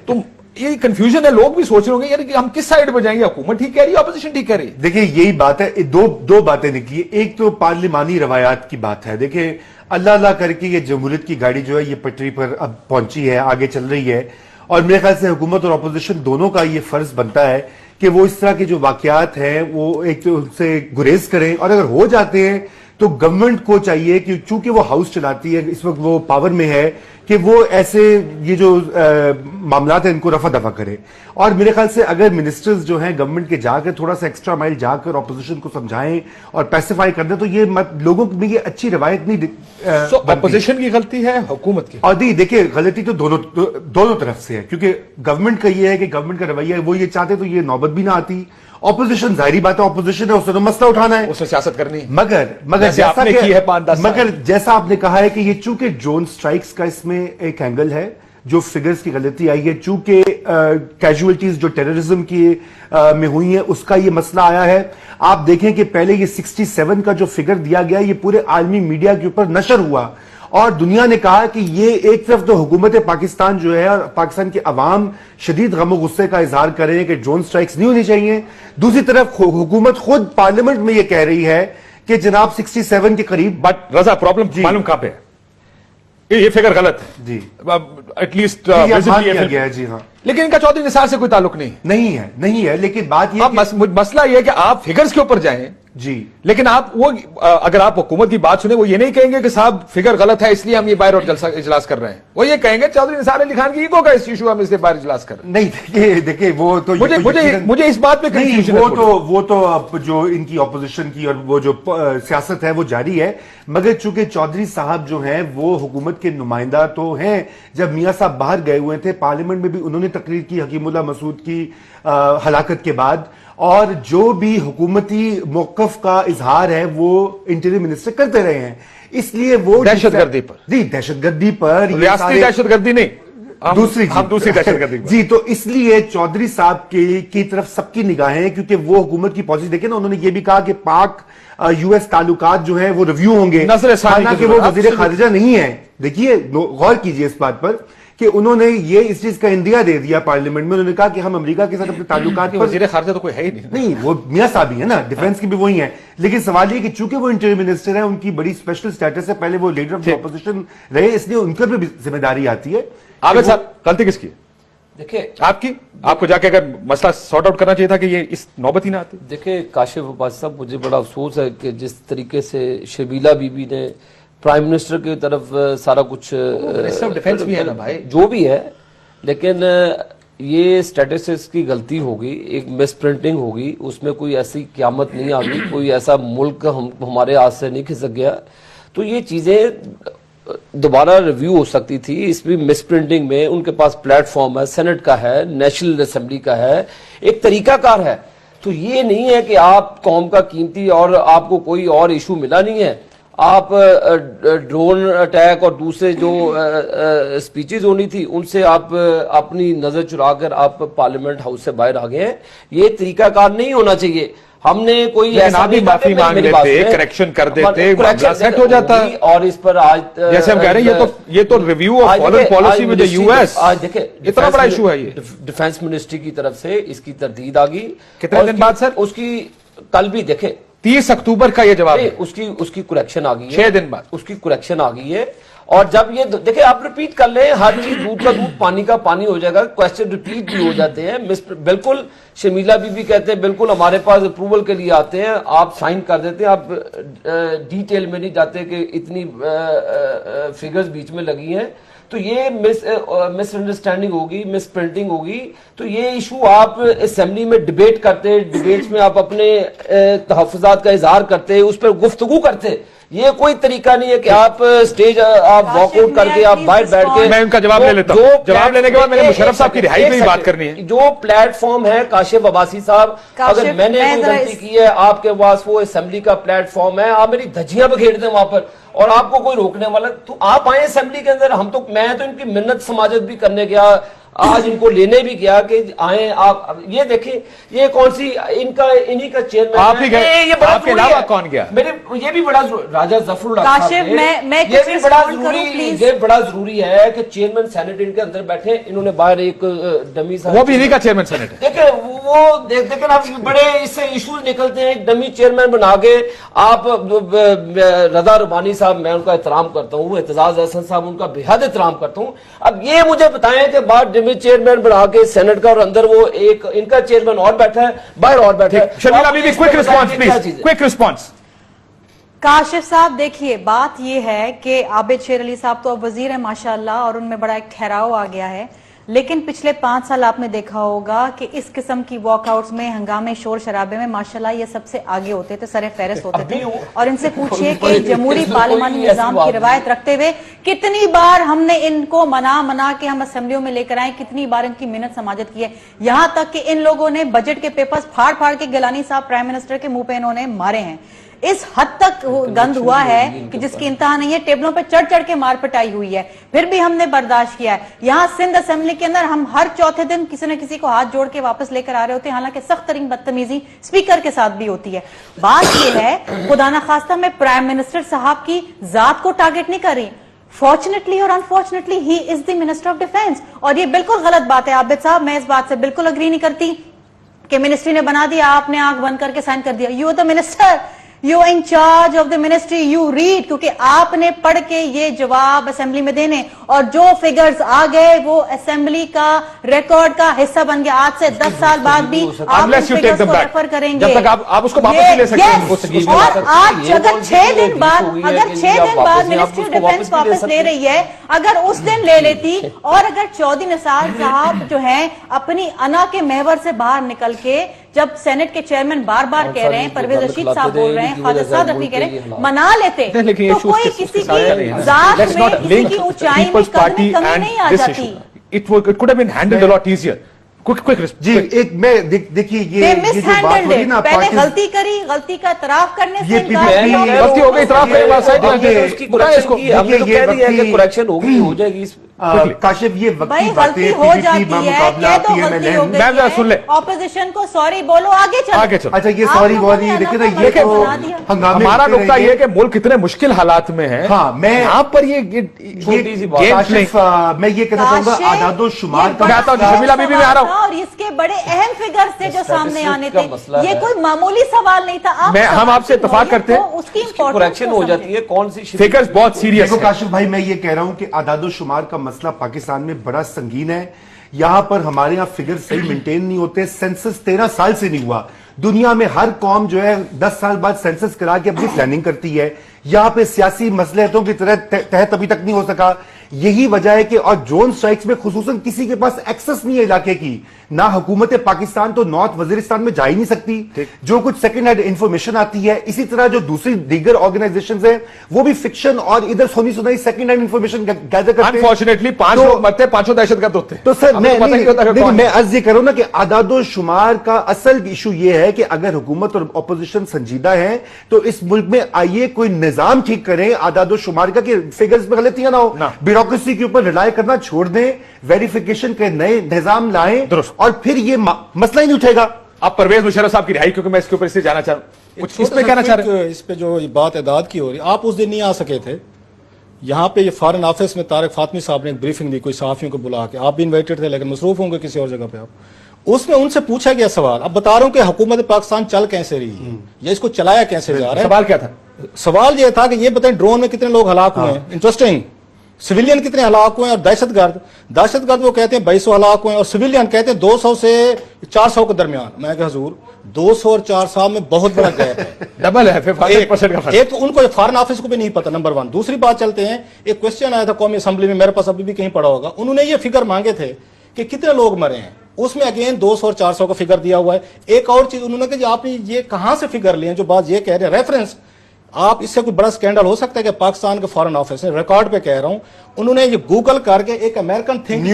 तुम یہ کنفیوژن ہے, لوگ بھی سوچ رہے ہوں گے یار کہ ہم کس سائڈ پہ جائیں گے, حکومت ٹھیک کہہ رہی ہے, اپوزیشن ٹھیک کہہ رہی ہے. دیکھیں یہی بات ہے, دو باتیں نکلی. ایک تو پارلیمانی روایات کی بات ہے. دیکھیں اللہ اللہ کر کے یہ جمہوریت کی گاڑی جو ہے یہ پٹری پر اب پہنچی ہے, آگے چل رہی ہے, اور میرے خیال سے حکومت اور اپوزیشن دونوں کا یہ فرض بنتا ہے کہ وہ اس طرح کے جو واقعات ہیں وہ ایک تو ان سے گریز کریں, اور اگر ہو جاتے ہیں تو گورنمنٹ کو چاہیے کہ چونکہ وہ ہاؤس چلاتی ہے, اس وقت وہ پاور میں ہے, کہ وہ ایسے یہ جو معاملات ہیں ان کو رفع دفع کرے. اور میرے خیال سے اگر منسٹرز جو ہیں گورنمنٹ کے جا کر تھوڑا سا ایکسٹرا مائل جا کر اپوزیشن کو سمجھائیں اور پیسیفائی کر دیں تو یہ لوگوں میں یہ اچھی روایت نہیں بنتی. اپوزیشن کی غلطی ہے, حکومت کی. اور دیکھیں غلطی تو دونوں طرف سے ہے, کیونکہ گورنمنٹ کا یہ ہے کہ گورنمنٹ کا رویہ ہے, وہ یہ چاہتے تو یہ نوبت بھی نہ آتی. اپوزیشن ظاہری بات ہے, اپوزیشن ہے, اس نے مسئلہ اٹھانا ہے, اس نے سیاست کرنی ہے. مگر جیسا آپ نے کہا ہے کہ یہ چونکہ ڈرون سٹرائکس کا اس میں ایک اینگل ہے, جو فگرز کی غلطی آئی ہے, چونکہ کیجولٹیز جو ٹیررزم کی میں ہوئی ہیں اس کا یہ مسئلہ آیا ہے. آپ دیکھیں کہ پہلے یہ 67 کا جو فگر دیا گیا یہ پورے عالمی میڈیا کے اوپر نشر ہوا, اور دنیا نے کہا کہ یہ ایک طرف تو حکومت پاکستان جو ہے اور پاکستان کے عوام شدید غم و غصے کا اظہار کر رہے ہیں کہ ڈرون سٹرائکس نہیں ہونی چاہیے, دوسری طرف حکومت خود پارلیمنٹ میں یہ کہہ رہی ہے کہ جناب 67 کے قریب. بٹ رضا پرابلم معلوم کہاں پہ ہے, یہ فگر غلط ہے جی, ایٹ لیسٹ گیا. جی ہاں, لیکن ان کا چودھری نثار سے کوئی تعلق نہیں ہے. لیکن بات یہ مسئلہ یہ ہے کہ آپ فگرز کے اوپر جائیں جی, لیکن آپ وہ اگر آپ حکومت کی بات سنیں وہ یہ نہیں کہیں گے کہ صاحب فگر غلط ہے اس لیے ہم یہ باہر اجلاس کر رہے ہیں, وہ یہ کہیں گے چودھری نثار علی خان کی ایگو کا ایشو ہم اس لیے باہر اجلاس کر رہے ہیں. نہیں دیکھیں وہ تو مجھے اس بات پہ کنفیوژن ہے. وہ تو اب جو ان کی اپوزیشن کی اور وہ جو سیاست ہے وہ جاری ہے, مگر چونکہ چودھری صاحب جو ہیں وہ حکومت کے نمائندہ تو ہیں. جب میاں صاحب باہر گئے ہوئے تھے پارلیمنٹ میں بھی انہوں نے تقریر کی حکیم اللہ مسعود کی ہلاکت کے بعد, اور جو بھی حکومتی موقف کا اظہار ہے وہ انٹیریئر منسٹر کرتے رہے ہیں. اس لیے وہ دہشت گردی پر, جی دہشت گردی پر, ریاستی دہشت گردی نہیں, دوسری دہشت گردی جی. تو اس لیے چودھری صاحب کی طرف سب کی نگاہیں, کیونکہ وہ حکومت کی پالیسی دیکھیں نا, انہوں نے یہ بھی کہا کہ پاک یو ایس تعلقات جو ہیں وہ ریویو ہوں گے, حالانکہ وہ وزیر خارجہ نہیں ہے. دیکھیے غور کیجئے اس بات پر کہ انہوں نے یہ اس چیز کا اندیا دے دیا پارلیمنٹ میں, انہوں نے کہا کہ ہم امریکہ کے ساتھ اپنے تعلقات, وزیر خارجہ تو کوئی ہے ہی نہیں, وہ میاں صاحب ہی ہے نا, ڈیفنس کی بھی وہی ہیں. لیکن سوال یہ کہ چونکہ وہ انٹیریئر منسٹر ہیں, ان کی بڑی اسپیشل سٹیٹس ہے, پہلے وہ لیڈر آف اپوزیشن رہے, اس لیے ان پر بھی ذمہ داری آتی ہے. عابد صاحب غلطی کس کی ہے؟ دیکھیں آپ کو جا کے اگر مسئلہ سارٹ آؤٹ کرنا چاہیے تھا کہ یہ اس نوبت ہی نہ آتی. دیکھیں کاشف عباسی صاحب, مجھے بڑا افسوس ہے کہ جس طریقے سے شبیلہ بی بی نے پرائم منسٹر کی طرف سارا کچھ ڈیفنس بھی ہے نا بھائی, جو بھی ہے, لیکن یہ اسٹیٹسٹکس کی غلطی ہوگی, ایک مس پرنٹنگ ہوگی, اس میں کوئی ایسی قیامت نہیں آ گئی, کوئی ایسا ملک ہمارے ہاتھ سے نہیں کھسک گیا. تو یہ چیزیں دوبارہ ریویو ہو سکتی تھی. اس بھی مس پرنٹنگ میں ان کے پاس پلیٹ فارم ہے, سینٹ کا ہے, نیشنل اسمبلی کا ہے, ایک طریقہ کار ہے. تو یہ نہیں ہے کہ آپ قوم کا قیمتی اور آپ کو کوئی اور ایشو ملا نہیں ہے, آپ ڈرون اٹیک اور دوسرے جو سپیچز ہونی تھی ان سے آپ اپنی نظر چرا کر آپ پارلیمنٹ ہاؤس سے باہر آ گئے ہیں. یہ طریقہ کار نہیں ہونا چاہیے. ہم نے کوئی ایسا بھی معافی مانگ لیتے, کریکشن کر دیتے, معاملہ سیٹ ہو جاتا. اور اس پر آج جیسے ہم کہہ رہے ہیں یہ تو review of foreign policy with U S, اتنا بڑا ایشو ہے. یہ ڈیفنس منسٹری کی طرف سے اس کی تردید آ گئی. کتنے دن بعد سر؟ اس کی کل بھی دیکھیں 30 اکتوبر کا یہ جواب ہے. اس کی کریکشن آ گئی ہے, 6 دن بعد اس کی کریکشن آ گئی ہے. اور جب یہ دیکھیں آپ ریپیٹ کر لیں, ہر چیز دودھ کا دودھ پانی کا پانی ہو جائے گا, کوشچن ریپیٹ بھی ہو جاتے ہیں. بالکل شمیلہ بی بی کہتے ہیں بالکل ہمارے پاس اپروول کے لیے آتے ہیں, آپ سائن کر دیتے ہیں, آپ ڈیٹیل میں نہیں جاتے کہ اتنی فگرز بیچ میں لگی ہیں. تو یہ مس انڈرسٹینڈنگ ہوگی, مس پرنٹنگ ہوگی. تو یہ ایشو آپ اسمبلی میں ڈیبیٹ کرتے, ڈیبیٹس میں آپ اپنے تحفظات کا اظہار کرتے, اس پر گفتگو کرتے. یہ کوئی طریقہ نہیں ہے کہ آپ سٹیج آپ واک آؤٹ کر کے آپ باہر بیٹھ کے. میں ان کا جواب لے لیتا ہوں, جواب لینے کے بعد میں نے مشرف صاحب کی رہائی پہ بھی بات کرنی ہے. جو پلیٹ فارم ہے کاشف عباسی صاحب, اگر میں نے کوئی غلطی کی ہے, آپ کے پاس وہ اسمبلی کا پلیٹ فارم ہے, آپ میری دھجیاں بکھیر دیں وہاں پر, اور آپ کو کوئی روکنے والا, تو آپ آئیں اسمبلی کے اندر. میں تو ان کی منت سماجت بھی کرنے گیا, آج ان کو لینے بھی گیا کہ آئیں آپ یہ دیکھیں یہ کون سی انہی کا چیئرمین آپ ہی گئے، آپ کے علاوہ کون گیا؟ یہ بھی بڑا راجہ ظفر اللہ کاشف میں یہ بھی بڑا ضروری پلیز، یہ بڑا ضروری ہے کہ چیئرمین سینٹ ان کے اندر بیٹھے، انہوں نے باہر ایک ڈمی وہ بھی انہی کا چیئرمین سینٹ ہے۔ دیکھیں وہ دیکھیں آپ بڑے اس سے ایشوز نکلتے ہیں، ڈمی چیئرمین بنا کے آپ رضا ربانی صاحب میں ان کا احترام کرتا ہوں، اعتزاز احسن صاحب ان کا بے حد احترام کرتا ہوں، اب یہ مجھے بتائیں کہ باہر ڈمی چیئرمین بنا کے سینٹ کا اور اندر وہ ایک ان کا چیئرمین اور بیٹھا ہے باہر اور بیٹھا ہے۔ شرمیلا بی بی quick response please, quick response. Kashif صاحب دیکھیے بات یہ ہے کہ عابد شیر علی صاحب تو اب وزیر ہیں ماشاءاللہ اور ان میں بڑا ایک ٹھہراؤ آ گیا ہے، لیکن پچھلے 5 سال آپ نے دیکھا ہوگا کہ اس قسم کی واک آؤٹس میں ہنگامے شور شرابے میں ماشاءاللہ یہ سب سے آگے ہوتے تھے، سر فہرست ہوتے تھے، اور ان سے پوچھئے کہ جمہوری پارلیمانی نظام کی روایت رکھتے ہوئے کتنی بار ہم نے ان کو منا کے ہم اسمبلیوں میں لے کر آئے، کتنی بار ان کی منت سماجت کی ہے، یہاں تک کہ ان لوگوں نے بجٹ کے پیپرز پھاڑ کے گیلانی صاحب پرائم منسٹر کے منہ پہ انہوں نے مارے ہیں، اس حد تک گند ہوا ہے کہ جس کی انتہا نہیں ہے، ٹیبلوں پہ چڑھ کے مار پٹائی ہوئی ہے، پھر بھی ہم نے برداشت کیا ہے۔ یہاں سندھ اسمبلی کے اندر ہم ہر چوتھے دن کسی نہ کسی کو ہاتھ جوڑ کے واپس لے کر آ رہے ہوتے ہیں، حالانکہ سخت ترین بدتمیزی اسپیکر کے ساتھ بھی ہوتی ہے۔ بات یہ ہے خدا نخواستہ میں پرائم منسٹر صاحب کی ذات کو ٹارگٹ نہیں کر رہی، فارچونیٹلی اور unfortunately he is the minister of defence, اور یہ بالکل غلط بات ہے عابد صاحب، میں اس بات سے بالکل اگری نہیں کرتی کہ منسٹری نے بنا دیا، آپ نے آنکھ بند کر کے سائن کر دیا، you are the minister, you in charge of the ministry, you read, کیونکہ آپ نے پڑھ کے یہ جواب اسمبلی میں دینے، اور جو فگرز آ گئے وہ اسمبلی کا ریکارڈ کا حصہ بن گیا، آج سے 10 سال بعد بھی آپ ان فگرز کو ریفر کریں گے، جب تک آپ اس کو واپس نہیں لے سکتے۔ اور آج اگر 6 دن بعد منسٹری ڈیفینس واپس لے رہی ہے، اگر اس دن لے لیتی، اور اگر چودھری نثار صاحب جو ہیں اپنی انا کے محور سے باہر نکل کے، جب سینٹ کے چیئرمین بار بار کہہ رہے ہیں، پرویز رشید صاحب بول رہے ہیں، خواجہ سعد رفیع کہہ رہے ہیں، منا لیتے تو کوئی کسی کی ذات میں، کسی کی اونچائی میں کمی نہیں آ جاتی۔ It could have been handled a lot easier. Quick response. جی ایک میں دیکھیے یہ جو بات ہو رہی نا، پہلے غلطی کری، غلطی کا اعتراف کرنے سے غلطی ہو گئی، اعتراف کریکشن ہوگی، ہو جائے گی۔ کاشف یہ وقتی باتیں غلطی ہو جاتی ہے، کہہ دو غلطی ہو گئی ہے، اپوزیشن کو سوری بولو، آگے چلو۔ اچھا یہ سوری واری دیکھیں نا، یہ تو ہنگامے ہمارا نقطہ یہ کہ ملک اتنے مشکل حالات میں ہے، ہاں میں یہاں پر یہ چھوٹی سی بات، کاشف میں یہ کہنا چاہوں گا اعداد و شمار کا میں آتا ہوں، شرمیلا بی بی میں آ رہا ہوں، اور اس کے بڑے اہم فگرز تھے جو سامنے آنے تھے، یہ کوئی معمولی سوال نہیں تھا۔ ہم آپ سے اتفاق کرتے ہیں، اس کی کریکشن ہو جاتی ہے، کون سی فگرز بہت سیریس دیکھو ہے۔ کاشف بھائی میں یہ کہہ رہا ہوں کہ اعداد و شمار کا مسئلہ پاکستان میں بڑا سنگین ہے، یہاں پر ہمارے یہاں فگر صحیح مینٹین نہیں ہوتے، سینسس 13 سال سے نہیں ہوا، دنیا میں ہر قوم جو ہے 10 سال بعد سینسس کرا کے اپنی پلاننگ کرتی ہے، یہاں پہ سیاسی مصلحتوں کی طرح تحت ابھی تک نہیں ہو سکا، یہی وجہ ہے کہ اور ڈرون سٹرائکس میں خصوصاً کسی کے پاس ایکسس نہیں ہے علاقے کی، نہ حکومت پاکستان تو نارتھ وزیرستان میں جا ہی نہیں سکتی، جو کچھ سیکنڈ ہینڈ انفارمیشن آتی ہے، اسی طرح جو دوسری دیگر آرگنائزیشنز ہیں وہ بھی فکشن اور ادھر سونی سنائی سیکنڈ ہینڈ انفارمیشن گیدر کرتے ہیں۔ انفارچونیٹلی 5 لوگ مرتے، 5 دہشت گرد ہوتے ہیں۔ تو سر میں عرض یہ کروں نا کہ اعداد و شمار کا اصل ایشو یہ ہے کہ اگر حکومت اور اپوزیشن سنجیدہ ہیں تو اس ملک میں آئیے کوئی نظام ٹھیک کریں اعداد و شمار کا، کہ فگرز میں غلطیاں نہ ہو، بیوروکریسی کے اوپر ریلائی کرنا چھوڑ دیں، ویریفیکیشن کے نئے نظام لائیں، اور پھر یہ مسئلہ ہی نہیں اٹھے گا۔ اب پرویز مشرف صاحب کی رہائی، کیونکہ میں اس کے اوپر اس سے جانا چاہ رہا ہوں، اس پہ کہنا چاہ رہے ہیں؟ اس پہ جو بات اعداد کی ہو رہی، آپ اس دن نہیں آ سکے تھے یہاں پہ، یہ فارن آفس میں طارق فاطمی صاحب نے ایک بریفنگ دی کوئی صحافیوں کو بلا کے، آپ بھی انوائٹڈ تھے لیکن مصروف ہوں گے کسی اور جگہ پہ، آپ اس میں ان سے پوچھا گیا سوال، اب بتا رہا ہوں کہ حکومت پاکستان چل کیسے رہی ہے یا اس کو چلایا کیسے جا رہا ہے۔ سوال کیا تھا؟ سوال یہ تھا کہ یہ بتائیں ڈرون میں کتنے لوگ ہلاک ہوئے ہیں، انٹرسٹنگ، سویلین کتنے ہلاک ہوئے ہیں، اور دہشت گرد وہ کہتے ہیں 2200 ہلاک ہوئے ہیں، اور سویلین کہتے ہیں 200 سے 400 کے درمیان۔ میں کہ حضور 200 اور 400 میں بہت بڑا گیپ ہے، ڈبل ہے، 50% کا فرق۔ ایک تو ان کو فارن آفس کو بھی نہیں پتا، نمبر 1۔ دوسری بات چلتے ہیں، ایک کوسچن آیا تھا قومی اسمبلی میں، میرے پاس ابھی بھی کہیں پڑا ہوگا، انہوں نے یہ فگر مانگے تھے کہ کتنے لوگ مرے ہیں، اس میں اگین 200 اور 400 کا فگر دیا ہوا ہے۔ ایک اور چیز انہوں نے کہ آپ نے یہ کہاں سے فگر لیے ہیں، جو بات یہ کہہ رہے ہیں ریفرنس، آپ اس سے کوئی بڑا سکینڈل ہو سکتا ہے کہ پاکستان کے فارن آفس نے ریکارڈ پہ کہہ رہا ہوں، انہوں نے یہ گوگل کر کے ایک امریکن تھنک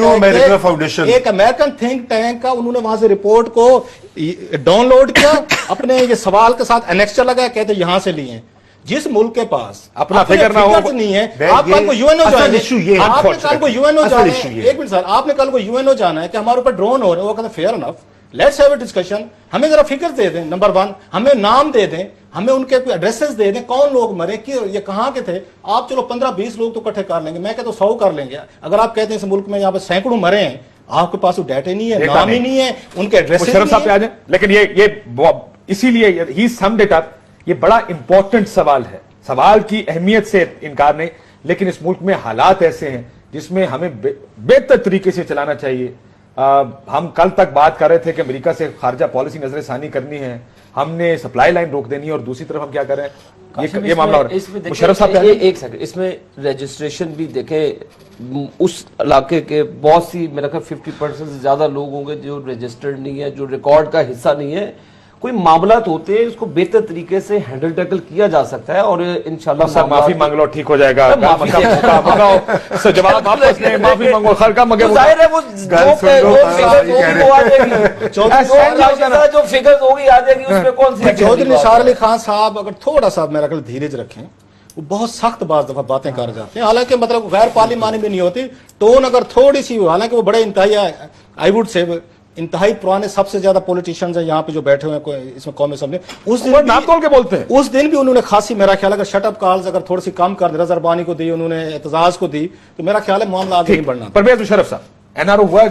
ٹینک کا انہوں نے وہاں سے رپورٹ کو ڈاؤن لوڈ کیا، اپنے یہ سوال کے ساتھ انیکسچر لگایا، کہتے یہاں سے لیے ہیں۔ जिस मुल्क के पास अपना अपने फिगर ना हो, figures नहीं है, मैं आप कल को ये- यूएनओ असल जाएंगे, issue ये है, आपने कल को यूएनओ असल जाना issue है, ये है। एक मिनट सर, आपने कल को यूएनओ जाना है कि हमारे ऊपर ड्रोन हो रहे हैं, वो कहते fair enough, let's have a discussion, हमें जरा फिगर दे दें, नंबर 1 हमें नाम दे दें, हमें उनके एड्रेसेस दे दें, कौन लोग मरे कि ये कहाँ के थे। आप चलो 15-20 लोग तो इकट्ठे कर लेंगे, मैं कहता हूं 100 कर लेंगे। अगर आप कहते हैं इस मुल्क में यहाँ पे सैकड़ों मरे हैं, आपके पास वो डाटा नहीं है, डेटा नाम ही नहीं। नहीं है, उनके एड्रेसेस मुशर्रफ साहब पे आ जाए, लेकिन इसीलिए ही समड इट अप, ये बड़ा इंपॉर्टेंट सवाल है, सवाल की अहमियत से इनकार नहीं, लेकिन इस मुल्क में हालात ऐसे हैं जिसमें हमें बेहतर तरीके से चलाना चाहिए। हम कल तक बात कर रहे थे कि अमेरिका से खारजा पॉलिसी नजरसानी करनी है, हमने सप्लाई लाइन रोक देनी है, और दूसरी तरफ हम क्या कर रहे हैं, ये मामला हो रहा है। मुशर्रफ साहब पे आ जाए। एक सेकंड, इसमें रजिस्ट्रेशन भी देखे, उस इलाके के बहुत सी, मेरा ख्याल 50% से ज्यादा लोग होंगे जो रजिस्टर्ड नहीं है, जो रिकॉर्ड का हिस्सा नहीं है। कोई मामलात होते हैं, उसको बेहतर तरीके से हैंडल टैकल किया जा सकता है, और इंशाल्लाह सर माफी मांग लो, ठीक हो जाएगा। माफी सर जवाब वापस लें, माफी मांगो, खलका मगे तो जाहिर है वो गल सुन लो, वो आ जाएगी, जो फिगर्स होगी आ जाएगी, उसमें कौन सी चौधरी निसार अली खान साहब अगर थोड़ा सा मेरा ख्याल धीरज रखें, वो बहुत सख्त दफा बातें कर जाते हैं, हालांकि मतलब गैर पार्लिमानी भी नहीं होती, टोन अगर थोड़ी सी, हालांकि वो बड़े इंतहाई, आई वुड से इंतहाई पुराने सबसे ज्यादा पॉलिटिशियंस हैं यहाँ पे जो बैठे हुए हैं इसमें कौमी असेंबली, उस दिन नाम तोल के बोलते हैं, उस दिन भी उन्होंने खासी, मेरा ख्याल अगर शटअप कॉल्स अगर थोड़ी सी कम कर दी, रज़ा रबानी को दी, उन्होंने एतजाज को दी, तो मेरा ख्याल है मामला आगे नहीं बढ़ना। परवेज मुशर्रफ साहब एनआरओ हुआ,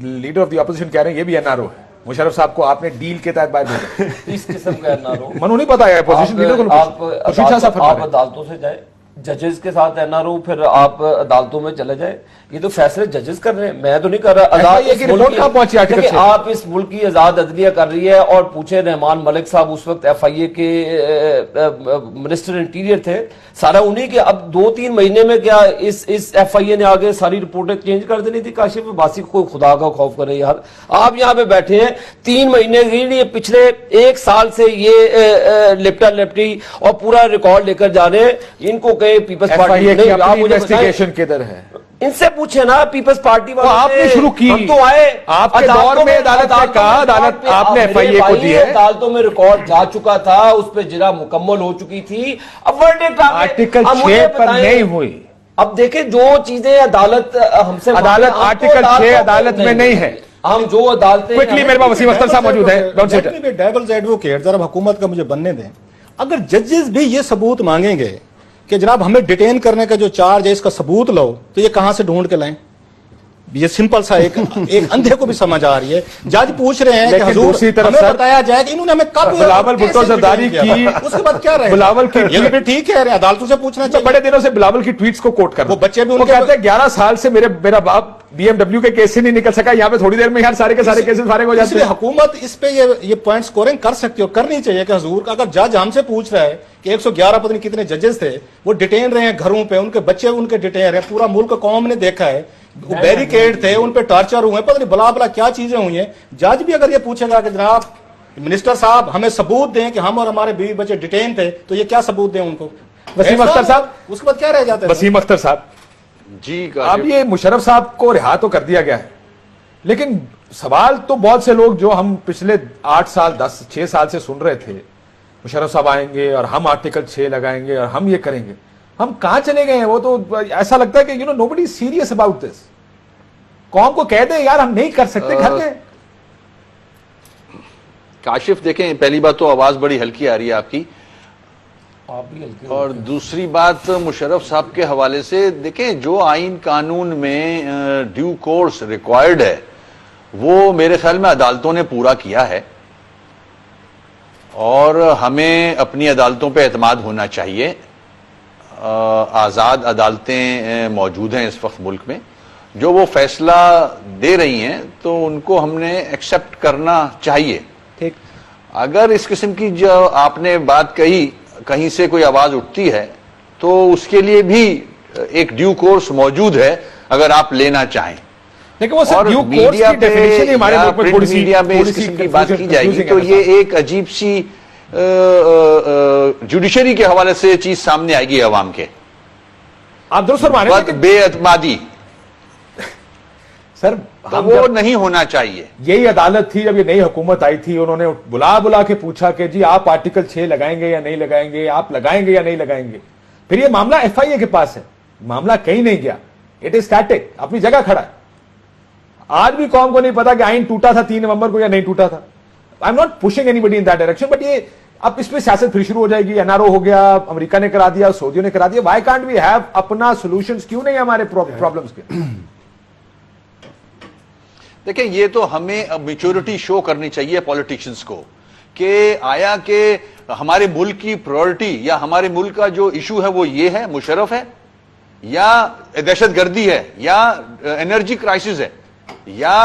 लीडर ऑफ द ऑपोजिशन कह रहे हैं ये भी एनआरओ है। मुशर्रफ साहब को आपने डील के तहत बाहर भेजा, इस किस्म का एनआरओ मनु नहीं पता है, अपोजिशन लीडर को आप अदालतों से जाए, जजेस के साथ एनआरओ, फिर आप अदालतों में चले जाए, ये तो फैसले जजेस कर रहे हैं, मैं तो नहीं कर रहा। आप इस मुल्क की आजाद अदलिया कर रही है, और पूछे रहमान मलिक साहब उस वक्त FIA के मिनिस्टर इंटीरियर थे, सारा उन्हीं के, अब 2-3 महीने में क्या इस FIA ने आगे सारी रिपोर्टें चेंज कर देनी थी। काशिफ अब्बासी को खुदा का खौफ करे यार, आप यहाँ पे बैठे हैं 3 महीने के, पिछले 1 साल से ये लिपटा लिपटी और पूरा रिकॉर्ड लेकर जा रहे हैं, इनको कहे पीपल्स पार्टी, आप मुझे इन्वेस्टिगेशन किधर है, इनसे पूछे ना, पीपल्स पार्टी वालों से। आपने शुरू की, हम तो आए आपके दौर में अदालत ने कहा, अदालत आपने FIA को दी है, अदालतों में रिकॉर्ड जा चुका था, उस पर जिरा मुकम्मल हो चुकी थी, अब वर्डिक्ट आर्टिकल 6 पर नहीं हुई। अब देखें जो चीजें अदालत हमसे, अदालत आर्टिकल 6 अदालत में नहीं है, हम जो अदालतें, क्विकली मेरे पास वसीम अख्तर साहब मौजूद है, डोंट सिट, डेविल्स एडवोकेट जरा हुकूमत का मुझे बनने दें। अगर जजेस भी ये सबूत मांगेंगे कि जनाब हमें डिटेन करने का जो चार्ज है इसका सबूत लो, तो ये कहां से ढूंढ के लाएं? ये सिंपल सा एक अंधे को भी समझ आ रही है। जज पूछ रहे हैं कि हुजूर दूसरी तरफ हमें सर, बताया जाए कि इन्होंने हमें कब बिलावल भुट्टो जरदारी की, उसके बाद क्या रहे, बिलावल की ये भी ठीक है, अदालतों से पूछना चाहिए। बड़े दिनों से बिलावल की ट्वीट्स को कोट कर, वो बच्चे भी वो उनके कहते हैं 11 साल से मेरा बाप BMW के केस से नहीं निकल सका, यहाँ पे थोड़ी देर में यार सारे के सारे केसेस फारिग हो जाते इसलिए हैं। हुकूमत इस पे ये पॉइंट स्कोरिंग कर सकती हो, करनी चाहिए कि हुजूर अगर जज हमसे पूछ रहा है कि 111 पता नहीं कितने जजेस थे वो डिटेन रहे हैं घरों पे, उनके बच्चे उनके डिटेन रहे, पूरा मुल्क कौम ने देखा है, वो बैरिकेड थे, उन पे टॉर्चर हुए, पता नहीं बला बला क्या चीजें हुई हैं। जज भी अगर ये पूछेगा कि जनाब मिनिस्टर साहब हमें सबूत दें कि हम और हमारे बीवी बच्चे डिटेन थे, तो ये क्या सबूत दें उनको? वसीम अख्तर साहब, उसके बाद क्या रह जाता है? वसीम अख्तर साहब जी, अब ये मुशर्रफ साहब को रिहा तो कर दिया गया है, लेकिन सवाल तो बहुत से लोग जो हम पिछले 8 साल 6 साल से सुन रहे थे, मुशर्रफ साहब आएंगे और हम आर्टिकल 6 लगाएंगे और हम ये करेंगे, हम कहां चले गए हैं? वो तो ऐसा लगता है कि nobody is serious about this. कौम को कह दे यार हम नहीं कर सकते घर में। काशिफ देखें, पहली बात तो आवाज बड़ी हल्की आ रही है आपकी, आप भी हल्के और दूसरी बात मुशर्रफ साहब के हवाले से देखें, जो आइन कानून में ड्यू कोर्स रिक्वायर्ड है वो मेरे ख्याल में अदालतों ने पूरा किया है, और हमें अपनी अदालतों पे एतमाद होना चाहिए। आज़ाद अदालतें मौजूद हैं इस वक्त मुल्क में, जो वो फैसला दे रही हैं तो उनको हमने एक्सेप्ट करना चाहिए। ठीक, अगर इस किस्म की जो आपने बात कही कहीं से कोई आवाज उठती है तो उसके लिए भी एक ड्यू कोर्स मौजूद है अगर आप लेना चाहें। लेकिन वो सिर्फ ड्यू कोर्स की डेफिनेशन ही हमारे मुल्क में मीडिया में इस किस्म की बात की जाएगी तो ये एक अजीब सी जुडिशरी के हवाले से चीज सामने आएगी अवाम के। आप दुरुस्त फरमा रहे हैं, लेकिन बेअतमादी سر تو وہ نہیں ہونا چاہیے. یہی عدالت تھی جب یہ نئی حکومت آئی تھی, انہوں نے بلا کے پوچھا کہ جی آپ آرٹیکل 6 لگائیں گے یا نہیں لگائیں گے, آپ لگائیں گے یا نہیں لگائیں گے. پھر یہ معاملہ ایف آئی اے کے پاس ہے, معاملہ کہیں نہیں گیا, اٹ از اسٹیٹک, اپنی جگہ کھڑا ہے. آج بھی قوم کو نہیں پتا کہ آئین ٹوٹا تھا 3 نومبر کو یا نہیں ٹوٹا تھا. I am not pushing anybody in that direction, but یہ اب اس پہ سیاست پھر شروع ہو جائے گی. این آر او ہو گیا, امریکہ نے کرا دیا, سعودیوں نے کرا دیا. وائی کانٹ وی ہیو اپنا سولوشنز کیوں نہیں ہمارے پرابلمس کے؟ دیکھیں یہ تو ہمیں میچورٹی شو کرنی چاہیے پولیٹیشنز کو کہ آیا کہ ہمارے ملک کی پرائورٹی یا ہمارے ملک کا جو ایشو ہے وہ یہ ہے, مشرف ہے, یا دہشت گردی ہے, یا انرجی کرائسس ہے, یا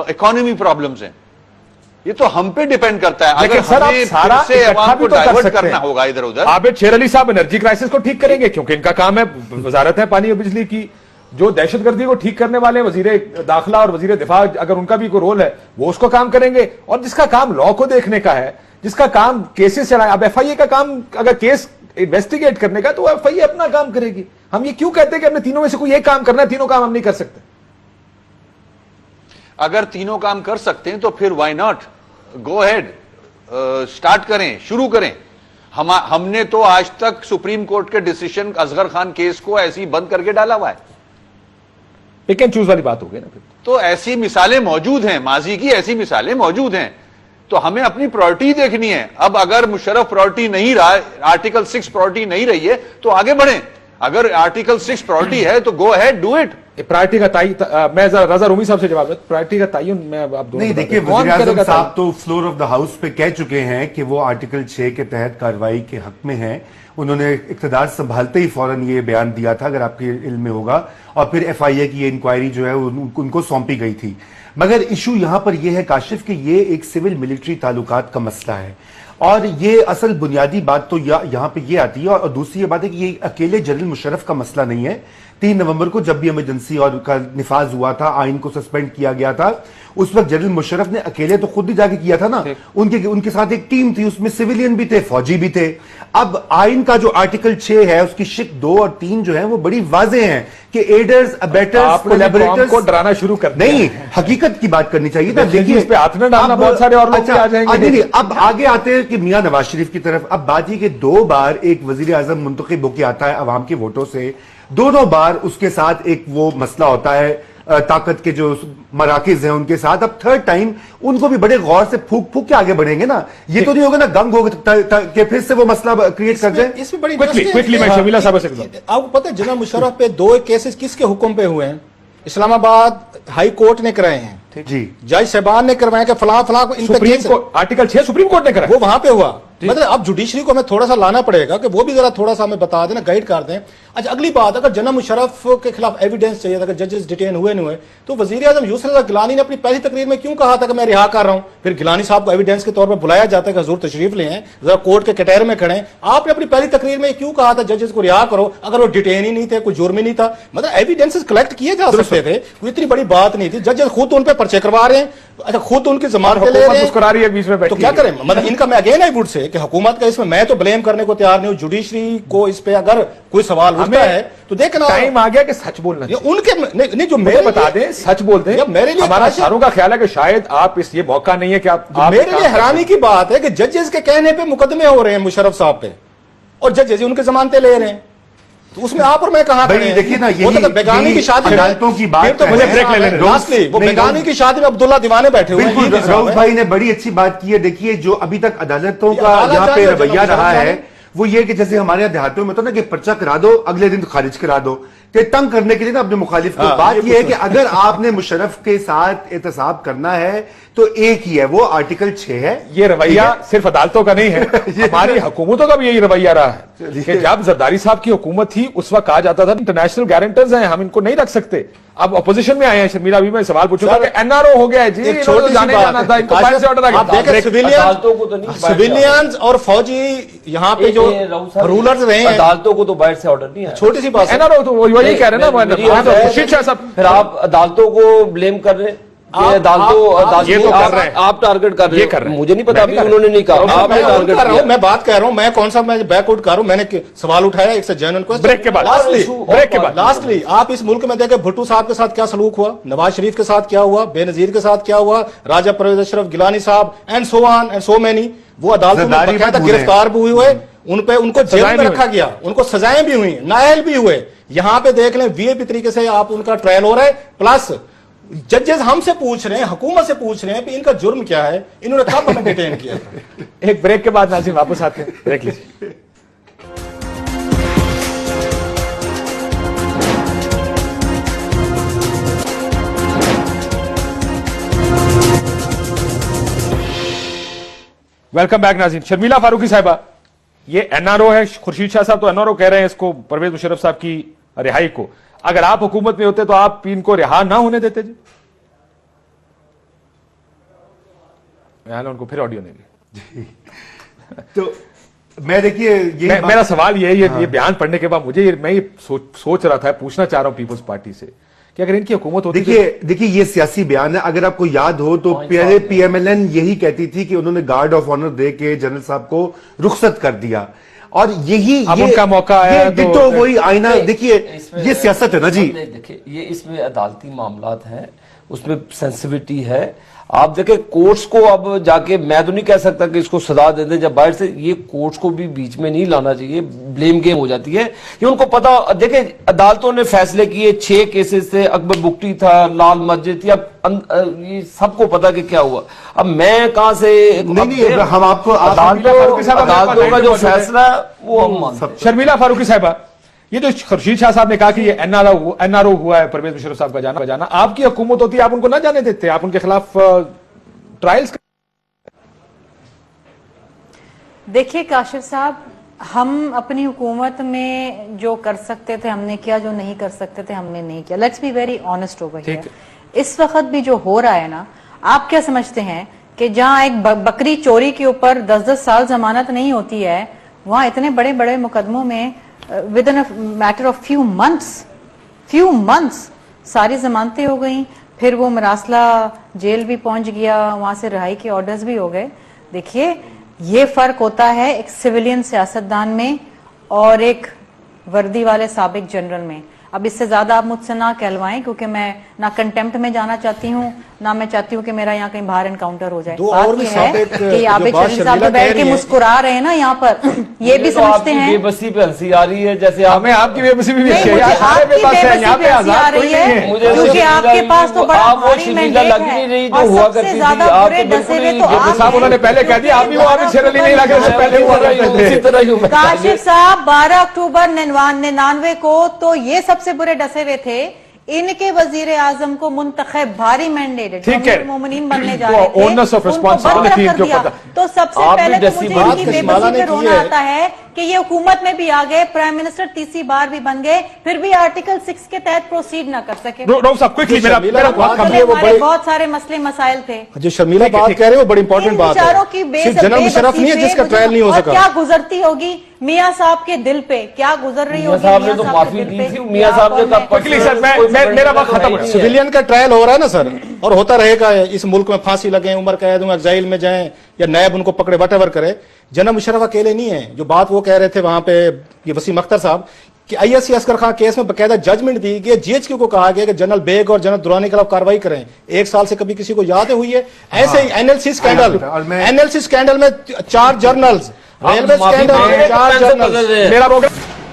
اکانومی پرابلمز ہیں. یہ تو ہم پہ ڈیپینڈ کرتا ہے. اگر سر ہمیں پھر سے عوام کو ڈائیورٹ کرنا ہوگا ادھر ادھر. عابد شیر علی صاحب انرجی کرائسس کو ٹھیک کریں گے کیونکہ ان کا کام ہے, وزارت ہے پانی اور بجلی کی. جو دہشت گردی کو ٹھیک کرنے والے وزیر داخلہ اور وزیر دفاع, اگر ان کا بھی کوئی رول ہے وہ اس کو کام کریں گے. اور جس کا کام لا کو دیکھنے کا ہے, جس کا کام کیسز چلائے, اب ایف آئی اے کا کام اگر کیس انویسٹیگیٹ کرنے کا تو ایف آئی اے اپنا کام کرے گی. ہم یہ کیوں کہتے ہیں کہ ہم نے تینوں میں سے کوئی ایک کام کرنا ہے, تینوں کام ہم نہیں کر سکتے؟ اگر تینوں کام کر سکتے ہیں تو پھر why not, go ahead, start کریں, شروع کریں. ہم نے تو آج تک سپریم کورٹ کے ڈیسیشن اصغر خان کیس کو ایسے ہی بند کر کے ڈالا ہوا ہے. پک اینڈ چوز والی بات ہو گئی نا. تو ایسی مثالیں موجود ہیں, ماضی کی ایسی مثالیں موجود ہیں. تو ہمیں اپنی پرائورٹی دیکھنی ہے. اب اگر مشرف پرائورٹی نہیں رہا, آرٹیکل 6 پرائورٹی نہیں رہی ہے تو آگے بڑھیں. اگر آرٹیکل 6 پرائورٹی ہے تو گو ہیڈ, ڈو اٹ. پرائورٹی کا تعین, میں رضا رومی صاحب سے جواب دوں. پرائورٹی کا تعین میں آپ دونوں نہیں, دیکھیے وزیر اعظم صاحب تو فلور آف دا ہاؤس پہ کہہ چکے ہیں کہ وہ آرٹیکل 6 کے تحت کارروائی کے حق میں ہیں. انہوں نے اقتدار سنبھالتے ہی فوراً یہ بیان دیا تھا, اگر آپ کے علم میں ہوگا, اور پھر ایف آئی اے کی یہ انکوائری جو ہے ان کو سونپی گئی تھی. مگر ایشو یہاں پر یہ ہے کاشف کہ یہ ایک سول ملٹری تعلقات کا مسئلہ ہے, اور یہ اصل بنیادی بات تو یہاں پہ یہ آتی ہے. اور دوسری یہ بات ہے کہ یہ اکیلے جنرل مشرف کا مسئلہ نہیں ہے. 3 نومبر کو جب بھی ایمرجنسی اور کا نفاذ ہوا تھا, آئین کو سسپینڈ کیا گیا تھا, اس وقت جنرل مشرف نے اکیلے تو خود ہی جا کے کیا تھا نا. ان کے ساتھ ایک ٹیم تھی, اس میں سویلین بھی تھے, فوجی بھی تھے. اب آئین کا جو آرٹیکل 6 ہے, اس کی شق 2 اور 3 جو ہیں وہ بڑی واضح ہیں کہ ایڈرز, ابیٹرز, کولیبریٹرز کو ڈرانا شروع کر دیا. نہیں, حقیقت کی بات کرنی چاہیے. دیکھیے اس پہ ہاتھ نہ ڈالنا, بہت سارے اور لوگ آ جائیں گے. اب آگے آتے ہیں کہ میاں نواز شریف کی طرف. اب بات یہ کہ 2 بار ایک وزیر اعظم منتخب ہو کے آتا ہے عوام کے ووٹوں سے, دونوں بار اس کے ساتھ ایک وہ مسئلہ ہوتا ہے طاقت کے جو مراکز ہیں ان کے ساتھ. اب 3rd ٹائم ان کو بھی بڑے غور سے پھونک کے آگے بڑھیں گے نا. یہ تو نہیں ہوگا نا گنگ ہوگا کہ پھر سے وہ مسئلہ کریٹ کر جائے. اس میں بڑی کوئکلی میں شمیلہ صاحب سے آپ کو پتہ ہے جنرل مشرف پہ 2 کیسز کس کے حکم پہ ہوئے ہیں؟ اسلام آباد ہائی کورٹ نے کرائے ہیں, جی, جج صاحبان نے کروائے کہ فلاں فلاں کو ان پہ کیس, آرٹیکل 6 سپریم کورٹ نے کرا, وہ وہاں پہ ہوا. مطلب اب جوڈیشری کو ہمیں تھوڑا سا لانا پڑے گا کہ وہ بھی ذرا تھوڑا سا ہمیں بتا دیں نا, گائیڈ کر دیں. اچھا اگلی بات, اگر جنرل مشرف کے خلاف ایویڈنس چاہیے تھا, اگر ججز ڈیٹین ہوئے نہیں ہوئے, تو وزیر اعظم یوسف رضا گیلانی نے اپنی پہلی تقریر میں کیوں کہا تھا کہ میں رہا کر رہا ہوں؟ پھر گیلانی صاحب کو ایویڈنس کے طور پر بلایا جاتا ہے کہ حضور تشریف لے ہیں, ذرا کورٹ کے کٹہرے میں کھڑے ہیں. آپ نے اپنی پہلی تقریر میں کیوں کہا تھا ججز کو رہا کرو اگر وہ ڈیٹین ہی نہیں تھے, کوئی جرم ہی نہیں تھا؟ مطلب ایویڈنس کلیکٹ کیے جا سکتے تھے, کوئی اتنی بڑی بات نہیں تھی. ججز خود ان پہ پرچے کروا رہے ہیں, اچھا خود ان کی ضمانتیں لے رہے ہیں, تو کیا کریں؟ مطلب ان کا میں اگین آئی وڈ سے کہ حکومت کا اس میں تو بلیم کرنے کو تیار نہیں ہوں. جوڈیشری کو اس پہ اگر کوئی سوال اٹھتا ہے تو دیکھنا ٹائم آ گیا کہ سچ بولنا چاہیے. ان کے نہیں جو میرے بتا دیں, سچ بولتے ہیں. میرے لیے ہمارا ساروں کا خیال ہے کہ شاید آپ اس یہ موقع نہیں ہے کہ آپ, میرے لیے حیرانی کی بات ہے کہ ججز کے کہنے پہ مقدمے ہو رہے ہیں مشرف صاحب پہ, اور ججز ان کے ضمانتیں لے رہے ہیں. تو اس میں آپ اور میں کہاں کھڑے ہیں؟ دیکھیے نا, بیگانی کی شادی عدالتوں کی بات, مجھے بریک لے لینے لاسٹلی وہ بیگانی کی شادی میں عبداللہ دیوانے بیٹھے ہوئے ہیں. بالکل, رؤف بھائی نے بڑی اچھی بات کی ہے. دیکھیے جو ابھی تک عدالتوں کا یہاں پہ رویہ رہا ہے وہ یہ کہ جیسے ہمارے یہاں دیہاتوں میں تو نا کہ پرچہ کرا دو, اگلے دن خارج کرا دو, کہ تنگ کرنے کے لیے نا اپنے مخالف کو. بات یہ ہے کہ اگر آپ نے مشرف کے ساتھ احتساب کرنا ہے تو ایک ہی ہے, وہ آرٹیکل 6 ہے. یہ رویہ صرف عدالتوں کا نہیں ہے, ہماری حکومتوں کا بھی یہی رویہ رہا ہے کہ جب زرداری صاحب کی حکومت تھی اس وقت کہا جاتا تھا انٹرنیشنل گارنٹرز ہیں, ہم ان کو نہیں رکھ سکتے. اب اپوزیشن میں آئے ہیں, شرمیلا بھی میں سوال پوچھوں گا کہ این آر او ہو گیا ہے جی, سویلینز اور فوجی یہاں پہ جو رولرز رہے ہیں, عدالتوں کو تو باہر سے آرڈر نہیں ہے. چھوٹی سی بات, این آر او تو وہی کہہ رہے ہیں نا. پھر آپ عدالتوں کو بلیم کر رہے ہیں, یہ تو کر رہے ہیں، آپ ٹارگٹ کر رہے یہ کر رہے ہیں، مجھے نہیں پتا ابھی انہوں نے نہیں کہا، آپ نے ٹارگٹ کیا۔ میں بات کہہ رہا ہوں، میں کون سا میں بیک آؤٹ کر رہا ہوں، میں نے سوال اٹھایا ایک سے جنرل کو بریک کے بعد، بریک کے بعد لاسٹلی آپ اس ملک میں دیکھیں بھٹو صاحب کے ساتھ کیا سلوک ہوا، نواز شریف کے ساتھ کیا ہوا، بے نظیر کے ساتھ کیا ہوا، راجہ پرویز اشرف گیلانی صاحب and so on and so many, وہ عدالتوں میں باقاعدہ گرفتار بھی ہوئے، ان کو جیل میں رکھا گیا، ان کو سزائیں بھی ہوئی، نائل بھی ہوئے۔ یہاں پہ دیکھ لیں وی آئی پی طریقے سے آپ ان کا ٹرائل ہو رہا ہے، پلس ججز ہم سے پوچھ رہے ہیں، حکومت سے پوچھ رہے ہیں کہ ان کا جرم کیا ہے، انہوں نے کب ہمیں ڈیٹین کیا۔ ایک بریک کے بعد ناظرین واپس آتے ہیں، بریک لیجیے۔ ویلکم بیک ناظرین۔ شرمیلا فاروقی صاحبہ، یہ این آر او ہے، خورشید شاہ صاحب تو این آر او کہہ رہے ہیں اس کو، پرویز مشرف صاحب کی رہائی کو، اگر آپ حکومت میں ہوتے تو آپ ان کو رہا نہ ہونے دیتے جی؟ ان کو پھر آڈیو نہیں گئی۔ تو میں دیکھیے میرا سوال یہ ہے، یہ بیان پڑھنے کے بعد مجھے میں یہ سوچ رہا تھا، پوچھنا چاہ رہا ہوں پیپلز پارٹی سے کہ اگر ان کی حکومت ہوتی، دیکھیے یہ سیاسی بیان ہے، اگر آپ کو یاد ہو تو پہلے پی ایم ایل این یہی کہتی تھی کہ انہوں نے گارڈ آف آنر دے کے جنرل صاحب کو رخصت کر دیا، اور یہی اب ان کا موقع ہے تو وہی آئینہ، دیکھیے یہ سیاست ہے نا جی۔ دیکھیں یہ اس میں عدالتی معاملات ہیں، اس میں سینسیویٹی ہے، آپ دیکھیں کورٹس کو اب جا کے میں تو نہیں کہہ سکتا کہ اس کو سزا دے دیں، جب باہر سے یہ کورٹس کو بھی بیچ میں نہیں لانا چاہیے، بلیم گیم ہو جاتی ہے، یہ ان کو پتا، دیکھیں عدالتوں نے فیصلے کیے 6 کیسز سے، اکبر بگٹی تھا، لال مسجد تھی، اب یہ سب کو پتا کہ کیا ہوا، اب میں کہاں سے نہیں ہم آپ کو عدالتوں کا جو فیصلہ ہے وہ ہم مانتے ہیں۔ شرمیلا فاروقی صاحبہ، یہ جو خورشید شاہ صاحب نے کہا کہ یہ این آر او ہوا ہے پرویز مشرف صاحب کا جانا، آپ کی حکومت ہوتی ہے آپ ان کو نہ جانے دیتے، آپ ان کے خلاف ٹرائلز؟ دیکھیے کاشف صاحب، ہم اپنی حکومت میں جو کر سکتے تھے ہم نے کیا، جو نہیں کر سکتے تھے ہم نے نہیں کیا۔ Let's be very honest over here. اس وقت بھی جو ہو رہا ہے نا، آپ کیا سمجھتے ہیں کہ جہاں ایک بکری چوری کے اوپر 10 سال ضمانت نہیں ہوتی ہے، وہاں اتنے بڑے بڑے مقدموں میں within a matter of few months ساری ضمانتیں ہو گئیں، پھر وہ مراسلہ جیل بھی پہنچ گیا، وہاں سے رہائی کے آرڈرز بھی ہو گئے۔ دیکھیے یہ فرق ہوتا ہے ایک سویلین سیاستدان میں اور ایک وردی والے سابق جنرل میں۔ اب اس سے زیادہ آپ مجھ سے نہ کہلوائیں، کیونکہ میں نہ کنٹیمپٹ میں جانا چاہتی ہوں، نہ میں چاہتی ہوں کہ میرا یہاں کہیں باہر انکاؤنٹر ہو جائے۔ بات یہ ہے کہ عابد شریف صاحب بیٹھ کے مسکرا رہے ہیں نا یہاں پر، یہ بھی سمجھتے ہیں بے بسی پہ ہنسی آ رہی ہے، جیسے ہمیں آپ کی بے بسی بھی نہیں، مجھے آپ کی بے بسی پہ ہنسی آ رہی ہے کیونکہ آپ کے پاس تو بڑا بھاری مینڈیٹ ہے، اور سب سے زیادہ برے ڈسے ہوئے تو آپ صاحب انہوں نے پہلے کہہ دیا، آپ بھی وہ عابد شیر علی نہیں لگے سے پہلے ہوا کرتے تھے۔ کاشف صاحب 12 اکتوبر 99 کو تو یہ سب سے برے ڈسے ہوئے تھے، ان کے وزیر اعظم کو منتخب بھاری مینڈیٹ مومنین بننے جا رہے تھے، ان کو برطرف کر دیا۔ تو سب سے پہلے تو مجھے ان کی بے بسی پہ رونا آتا ہے کہ یہ حکومت میں بھی آ گئے، پرائم منسٹر تیسری بار بھی بن گئے، پھر بھی آرٹیکل 6 کے تحت پروسیڈ نہ کر سکے۔ ہمارے بہت سارے مسئلے مسائل تھے۔ جو شرمیلا بات کہہ رہے ہیں وہ بڑی امپورٹنٹ بات ہے، صرف جنرل مشرف نہیں ہے جس کا ٹرائل نہیں ہو سکا۔ کیا گزرتی ہوگی میاں صاحب کے دل پہ، کیا گزر رہی ہوگی صاحب نے تو معافی دی تھی، میاں صاحب نے میرا وقت ختم ہے۔ سویلین کا ٹرائل ہو رہا ہے نا سر، اور ہوتا رہے گا۔ اس ملک میں پھانسی لگیں، عمر قید ہوں، ایگزائل میں جائیں یا نیب ان کو پکڑے، وٹ ایور کرے، جنرل مشرف اکیلے نہیں ہیں۔ جو بات وہ کہہ رہے تھے وہاں پہ یہ وسیم اختر صاحب کہ I S C Askar Khan case میں باقاعدہ ججمنٹ دی گئی، جی ایچ کیو کو کہا گیا کہ جنرل بیگ اور جنرل درانی کے خلاف کارروائی کریں۔ 1 سال سے کبھی کسی کو یاد ہوئی ہے؟ ایسے ہی این ایل سی اسکینڈل میں 4 جرنلز، ریلوے اسکینڈل 4 جرنلز۔ میرا پروگرام